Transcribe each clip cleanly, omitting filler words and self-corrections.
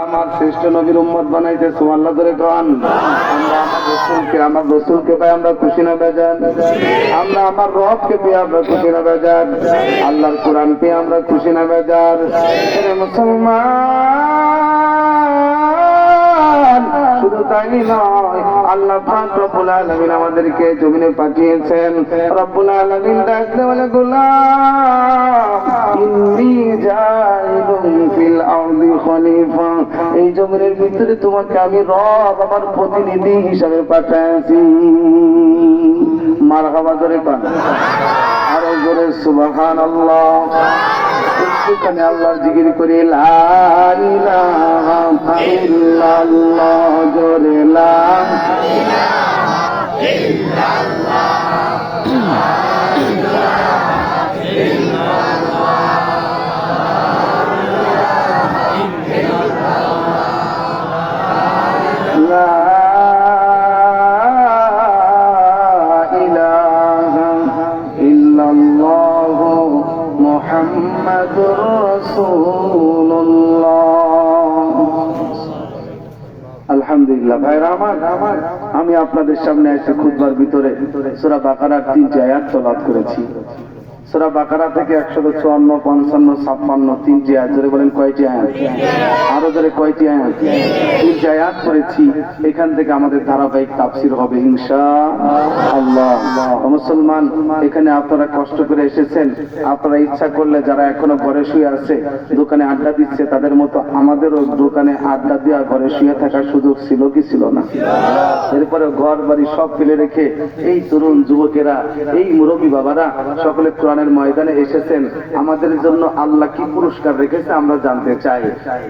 আমার শ্রেষ্ঠ নবীর উম্মত বানাইতে সুবহানাল্লাহ ধরে গান। আমরা আমার রাসূলকে পাই আমরা খুশি না বেজান? আমরা আমার রবকে পেয়ে আমরা খুশি না বেজান? আল্লাহর কোরআন পেয়ে আমরা খুশি না বেজান? মুসলমান শুধু তাই নয়, আল্লাহ পাক রব্বুল আলামিন আমাদেরকে জমিনে পাঠিয়েছেন। রব্বুল আলামিন ডাকতে বলে, গোলাম ইন্নী জাইলুন ফিল আরদি খলিফা, এই জমিনের ভিতরে তোমাকে আমি রব আমার প্রতিনিধি হিসাবে পাঠাইছি। মারহাবা জোরে পান, আরো জোরে সুবহানাল্লাহ। একটুখানি আল্লাহর জিকির করে লা ইলাহা ইল্লাল্লাহ, জোরে লা ইলাহা ইল্লাল্লাহ। মুহাম্মাদুর রাসূলুল্লাহ। আলহামদুলিল্লাহ ভাইরা আমার, আমি আপনাদের সামনে এসে খুতবার ভিতরে সূরা বাকারার 3টি আয়াত তেলাওয়াত করেছি। সূরা বাকারা থেকে 154, 55, 56 3টি আয়াত। জোরে বলেন কয়টি আয়াত? আরো জোরে কয়টি আয়াত? 3টি আয়াত করেছি। এখান থেকে আমাদের ধারাবাহিক তাফসীর হবে ইনশাআল্লাহ। মুসলমান, এখানে আপনারা কষ্ট করে এসেছেন। আপনারা ইচ্ছা করলে যারা এখনো ঘরে শুয়ে আছে, দোকানে আড্ডা দিচ্ছে, তাদের মতো আমাদেরও দোকানে আড্ডা দেওয়া, ঘরে শুয়ে থাকার সুযোগ ছিল কি ছিল না? এরপরে ঘর বাড়ি সব ফেলে রেখে এই তরুণ যুবকেরা, এই মুরব্বী বাবারা সকলে কোরআনের ময়দানে এসেছেন। আমাদের জন্য আল্লাহ কি পুরস্কার রেখেছে আমরা জানতে চাই।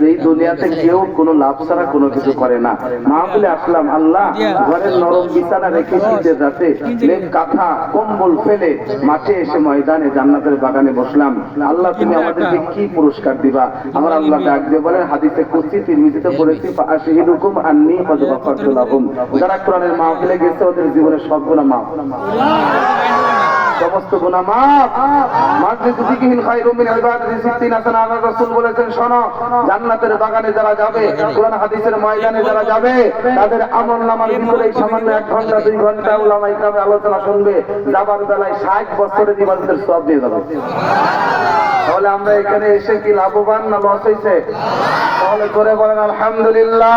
এই দুনিয়াতে কেউ কোনো লাভ ছাড়া কোনো কিছু করে না। মাহফিলে আসলাম, আল্লাহ ঘরের নরম বিছানা রেখে শীতের রাতে লেপ কাঁথা কম্বল ফেলে মাঠে এসে ময়দানে জান্নাতের বাগানে বসলাম। আল্লাহ তুমি আমাদেরকে কি পুরস্কার দিবা? আমার আল্লাহ ডাক দিয়ে বলেন, হাদিসে কুদসি তিরমিজিতে পড়েছি, ফাআশহিদুকুম আন্নী ক্বাদ গফারতু লাহুম। যারা কোরআনের মাহফিলে গেছে ওদের জীবনের সব গুনাহ মাফ, সমস্ত গুনাহ মাফ। মাসজিদু যিকরিল খায়রুম মিন ইবাদাতি সিত্তিনা সানা। আল্লাহর রাসূল বলেছেন, শোনো, জান্নাতের বাগানে যারা যাবে, কোরআন হাদিসের ময়দানে যারা যাবে, তাদের আমলনামার ভিতরে সামান্য 1 ঘন্টা 2 ঘন্টা উলামা ইকরামের আলোচনা শুনবে, যাবার বেলায় 60 বছরের ইবাদতের সওয়াব দিয়ে যাবে। তাহলে আমরা এখানে এসে কি লাভবান না লস হইছে? তাহলে করে বলেন আলহামদুলিল্লাহ।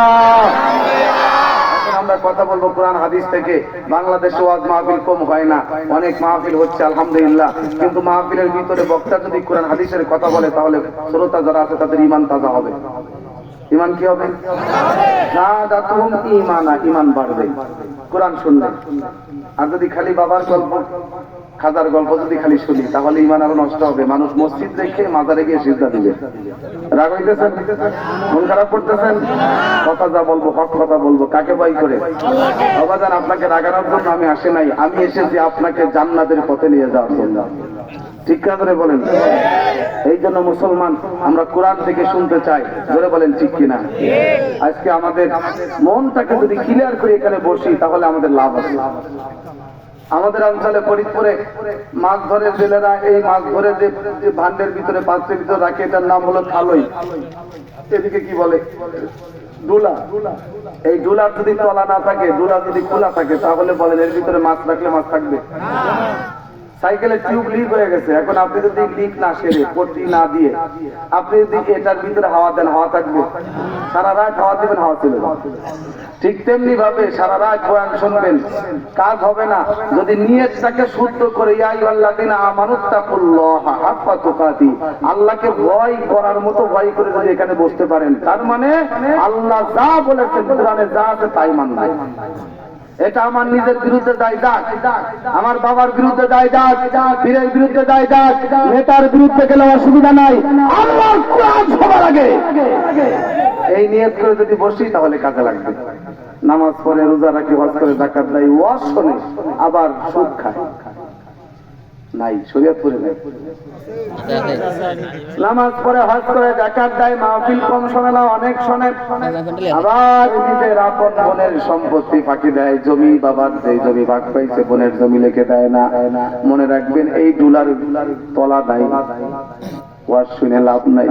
আমরা কথা বলবো কোরআন হাদিস থেকে। বাংলাদেশে ওয়াজ মাহফিল কম হয় না, অনেক মাহফিল হচ্ছে আলহামদুলিল্লাহ। কিন্তু মাহফিলের ভিতরে বক্তা যদি কোরআন হাদিসের কথা বলে, তাহলে শ্রোতা যারা আছে তাদের ঈমান তাজা হবে। ঈমান কি হবে? যাদাতুহুম ঈমানা, ঈমান বাড়বে কোরআন শুনলে। আর যদি খালি বাবার গল্প, খাজার গল্প যদি খালি শুনি, তাহলে ঈমান আরো নষ্ট হবে। মানুষ মসজিদ রেখে মাজারে গিয়ে সিজদা দিবে। রাগ হইতেছেন? মন খারাপ করতেছেন? কথা যা বলবো হক কথা বলবো। কাকে ভয় করে? বাবাজান, আপনাকে রাগানোর জন্য আমি আসি নাই, আমি এসেছি আপনাকে জান্নাতের পথে নিয়ে যাওয়ার জন্য। ঠিক করে বলেন। এই জন্য মুসলমান, আমরা কোরআন থেকে শুনতে চাই। ধরে বলেন ঠিক কিনা? আজকে আমাদের মনটাকে যদি ক্লিয়ার করে এখানে বসি, তাহলে আমাদের লাভ আছে। আমাদের অঞ্চলে ফরিদপুরে মাছ ধরে জেলেরা এই মাছ ধরে যে ভান্ডের ভিতরে পাত্রের ভিতরে রাখে, এটার নাম হলো খালই। এদিকে কি বলে? ডুলা। এই ডুলার যদি তলা না থাকে, ডুলা যদি খোলা থাকে, তাহলে বলেন এর ভিতরে মাছ রাখলে মাছ থাকবে? সাইকেলের টিউব লিক হয়ে গেছে, এখন আপনি যদি লিক না সেরে, পট্টি না দিয়ে আপনি যদি এটার ভিতরে হাওয়া দেন, হাওয়া থাকবে? সারা রাত হাওয়া দিবেন, হাওয়া চলে যাবে। ঠিক তেমনি ভাবে সারা রাত বয়ান শুনবেন, কাজ হবে না। যদি নিয়তটাকে শুদ্ধ করে, ইয়া আইয়ুহাল্লাযীনা আমানুত্তাকুল্লাহা হাক্কা তুকাতি, আল্লাহকে ভয় করার মতো ভয় করে যদি এখানে বসতে পারেন, তার মানে আল্লাহ যা বলেছেন কোরআনে যা আছে তাই মানবেন। এটা আমার নিজের বিরুদ্ধে দায় দাগ, আমার বাবার বিরুদ্ধে দায় দাগ, পীরের বিরুদ্ধে দায় দাগ, নেতার বিরুদ্ধে গেলে অসুবিধা নাই, আল্লাহর কোরআন সবার আগে। এই নিয়ত করে যদি বসি, তাহলে কাজে লাগবে। নামাজ পড়ে, রোজা রাখি, হজ করে, যাকাত দেয়, ওয়াজ শোনে, আবার সুদ খায়, নাই শরীয়তপুরে নাই। নামাজ পড়ে, হজ করে, যাকাত দেয়, মাহফিল কম শোনে না, অনেক শোনে, আবার নিজের আপন বোনের সম্পত্তি ফাঁকি দেয়। জমি বাবার যে জমি ভাগ পাইছে, বোনের জমি লিখে দেয় না। মনে রাখবেন, এই ডুলার তলা নাই, ওয়াজ শুনে লাভ নাই।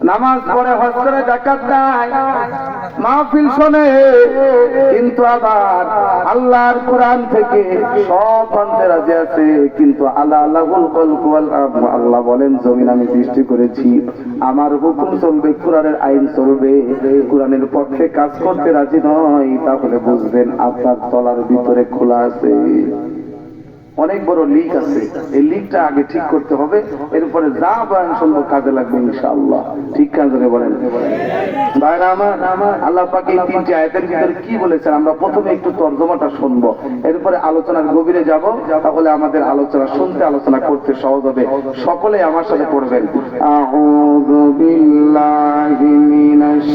নামাজ পড়ে, হজ করে, যাকাত দেয়, মাহফিল শোনে, কিন্তু আবার আল্লাহর কোরআন থেকে সব মানতে রাজি আছে, কিন্তু আল্লাহ বলেন জমিন আমি সৃষ্টি করেছি, আমার হুকুম চলবে, কোরআনের আইন চলবে, কোরআনের পক্ষে কাজ করতে রাজি নয়, তাহলে বুঝবেন আপনার তলার ভিতরে খোলা আছে অনেক বড় লিক আছে। এই লিকটা আগে ঠিক করতে হবে, এরপরে যা বয়ান শুনবো কাজে লাগবে ইনশাআল্লাহ। ঠিক কাজ করে বলেন ভাইরা আমার। আল্লাহ পাক এই তিনটি আয়াতের ভিতরে কি বলেছেন আমরা প্রথমে একটু তর্জমাটা শুনবো, এরপরে আলোচনার গভীরে যাব, তাহলে আমাদের আলোচনা শুনতে, আলোচনা করতে সহজ হবে। সকলে আমার সাথে পড়বেন, আউযু বিল্লাহি মিনাশ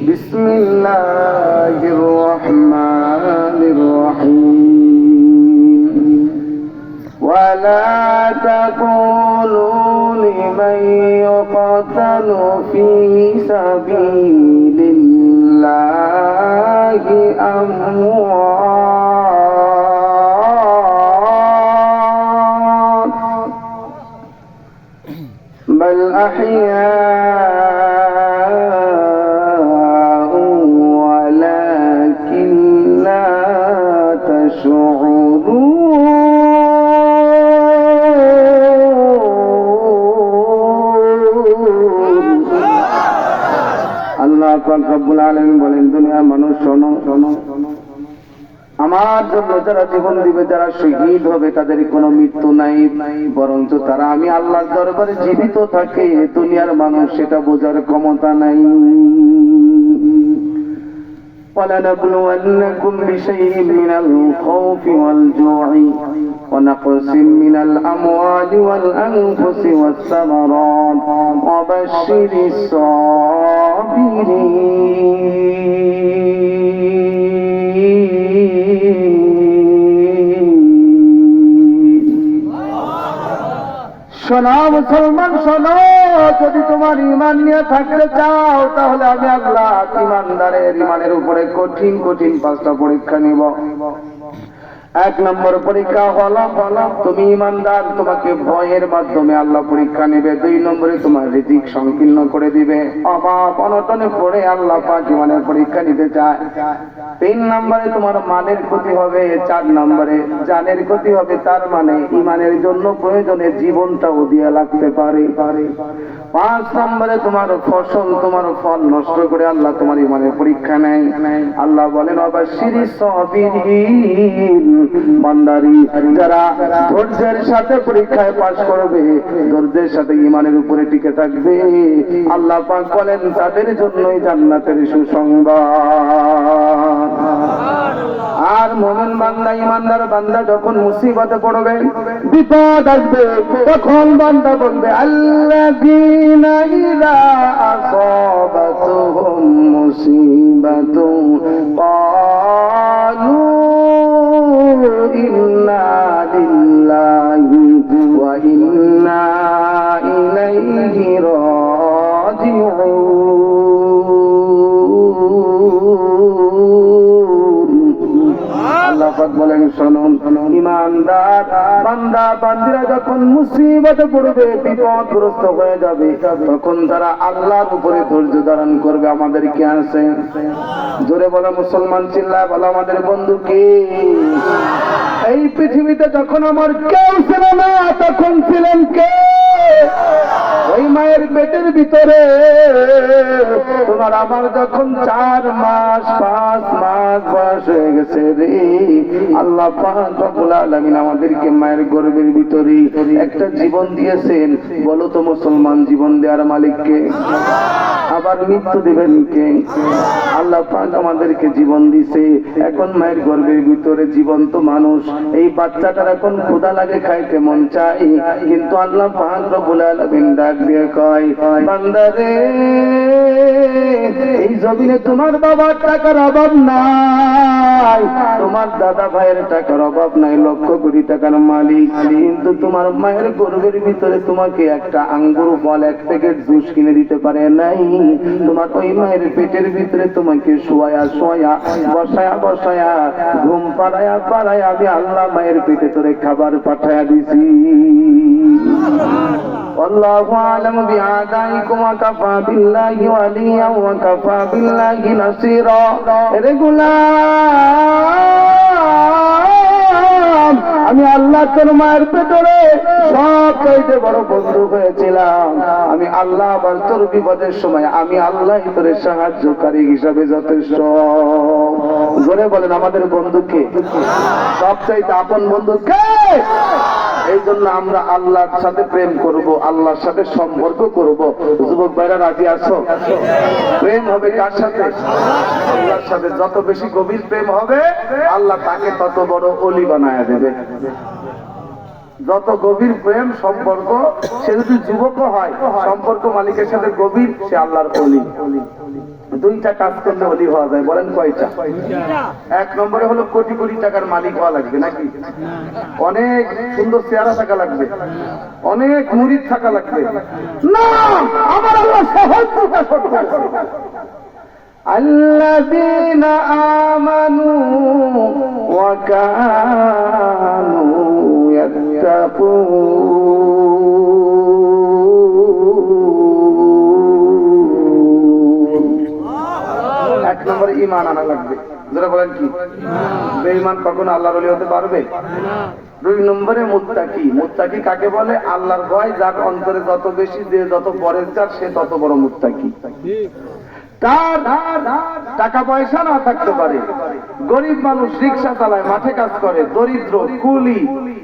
বিসমিল্লাহির রহমানির রহিম। ওয়ালা তাকুলু লিমান ইউকতালু ফী সাবিলিল্লাহি আমওয়াত বাল আহইয়া আল্লাহ পাক রব্বুল আলামিন বলেন, দুনিয়ার মানুষ শোনো, আমার জন্য যারা জীবন দিবে, যারা শহীদ হবে, তাদের কোনো মৃত্যু নাই, বরঞ্চ তারা আমি আল্লাহর দরবারে জীবিত থাকে। দুনিয়ার মানুষ সেটা বোঝার ক্ষমতা নাই। وَلَنَبْلُوَنَّكُمْ بِشَيْءٍ مِّنَ الْخَوْفِ وَالْجُوعِ وَنَقْصٍ مِّنَ الْأَمْوَالِ وَالْأَنفُسِ وَالثَّمَرَاتِ وَبَشِّرِ শোনো মুসলমান, শোনো, যদি তোমার ঈমান নিয়ে থাকতে চাও, তাহলে আমি আল্লাহ ঈমানদারের ঈমানের উপরে কঠিন কঠিন 5টা পরীক্ষা নিব। 1 নম্বর পরীক্ষা হলো তুমি ঈমানদার, তোমাকে ভয়ের মাধ্যমে আল্লাহ পরীক্ষা নেবে। 2 নম্বরে তোমার রিজিক সংকীর্ণ করে দিবে, অভাব অনটনে পড়ে আল্লাহ পাক ঈমানের পরীক্ষা নিতে চায়। 3 নম্বরে তোমার মালের ক্ষতি হবে। 4 নম্বরে জানের ক্ষতি হবে, তার মানে ঈমানের জন্য প্রয়োজনে জীবনটাও দিয়ে লাগতে পারে। 5 নম্বরে তোমার ফসল, তোমার ফল নষ্ট করে আল্লাহ তোমার ঈমানের পরীক্ষা নেয়। আল্লাহ বলেন অবাশিরিস সাবিরিন, বান্দারি যারা ধৈর্যের সাথে পরীক্ষায় পাস করবে, ধৈর্যের সাথে ঈমানের উপরে টিকে থাকবে, আল্লাহ পাক বলেন তাদের জন্যই জান্নাতের সুসংবাদ। আর মুমিন বান্দা, ঈমানদার বান্দা যখন মুসিবতে পড়বে, বিপদ আসবে, তখন বান্দা বলবে আল্লাযীনা ইযা আসাবাতুহুম মুসিবাতুন ক্বালু ইন্না লিল্লাহি ওয়া ইন্না ইলাইহি রাজিউন। আল্লাহ পাক বলেন শোনো, ঈমানদার বান্দা বান্দিরা যখন মুসিবতে পড়বে, বিপদগ্রস্ত হয়ে যাবে, তখন তারা আল্লাহর উপরে ধৈর্য ধারণ করবে। আমাদের কি আছে? জোরে বলো মুসলমান, চিল্লায় বলো আমাদের বন্ধু কি? এই পৃথিবীতে যখন আমার কেউ ছিল না, তখন ছিলেন কে? ওই মায়ের পেটের ভিতরে তোমার আমার যখন 4 মাস 5 মাস বয়স হয়ে গেছে রে, আল্লাহ পাক রব্বুল আলামিন আমাদেরকে মায়ের গর্ভের ভিতরে একটা জীবন দিয়েছেন। বলো তো মুসলমান, জীবন দেওয়ার মালিক কে? আবার মৃত্যু দিবেন কে? আল্লাহ পাক আমাদেরকে জীবন দিছে। এখন মায়ের গর্ভের ভিতরে জীবন্ত মানুষ, এই বাচ্চাটার এখন ক্ষুধা লাগে, খাইতে মন চাই, কিন্তু আল্লাহ পাক রব্বুল আলামিন ডাক দিয়ে কয়, বান্দা রে, এই জমিনে তোমার বাবার টাকার অভাব নাই, তোমার দাদা ভাইয়ের টাকার অভাব নাই, লক্ষ কোটি টাকার মালিক, কিন্তু তোমার মায়ের গর্ভের ভিতরে তোমাকে একটা আঙ্গুর ফল, 1 প্যাকেট জুস কিনে দিতে পারে নাই। তোমার ওই মায়ের পেটের ভিতরে তোমাকে শোয়া বসায়া ঘুম পাড়ায়া আমি আল্লাহ মায়ের পেটে তোরে খাবার পাঠায়া দিছি। আল্লাহু আ'লামু বিআদাইকুম ওয়া কাফা বিল্লাহি ওয়ালিয়া ওয়া কাফা বিল্লাহি নাসীরা। রে গোলাম, আমি আল্লাহ তোর মায়ের পেটে সব চাইতে বড় বন্ধু হয়েছিলাম। আমি আল্লাহ আবার তোর বিপদের সময় আমি আল্লাহ তোর সাহায্যকারী হিসাবে যথেষ্ট। জোরে বলেন আমাদের বন্ধুকে, সব চাইতে আপন বন্ধুকে। এই জন্য আমরা আল্লাহর সাথে প্রেম করব, আল্লাহর সাথে সম্পর্ক করব। যুবক ভাইরা রাজি আছো? প্রেম হবে কার সাথে? আল্লাহর সাথে। যত বেশি গভীর প্রেম হবে আল্লাহ তাকে তত বড় ওলি বানায় দেবে। যত গভীর প্রেম সম্পর্ক, সে যদি যুবকও হয়, সম্পর্ক মালিকের সাথে গভীর, সে আল্লাহর ওলি। দুইটা কাজ করলে ওলি হওয়া যায়, বলেন কয়টা? এক নম্বরে হলো কোটি কোটি টাকার মালিক হওয়া লাগবে নাকি? অনেক সুন্দর চেহারা থাকা লাগবে, অনেক মুরিদ থাকা লাগবে না। আমার আল্লাহ সহজ প্রকাশ করতেছে, আল্লাযীনা আমানু ওয়া কানু ইয়াত্তাকুন। এক নম্বরে ঈমান আনা লাগবে। যারা বলেন কি বেঈমান কখনো আল্লাহর ওলি হতে পারবে? দুই নম্বরে মুত্তাকি। মুত্তাকি কাকে বলে? আল্লাহর ভয় যার অন্তরে যত বেশি, যে যত পরেজগার, সে তত বড় মুত্তাকি। তার টাকা পয়সা না থাকতে পারে, গরিব মানুষ রিক্সা চালায়, মাঠে কাজ করে, দরিদ্র কুলি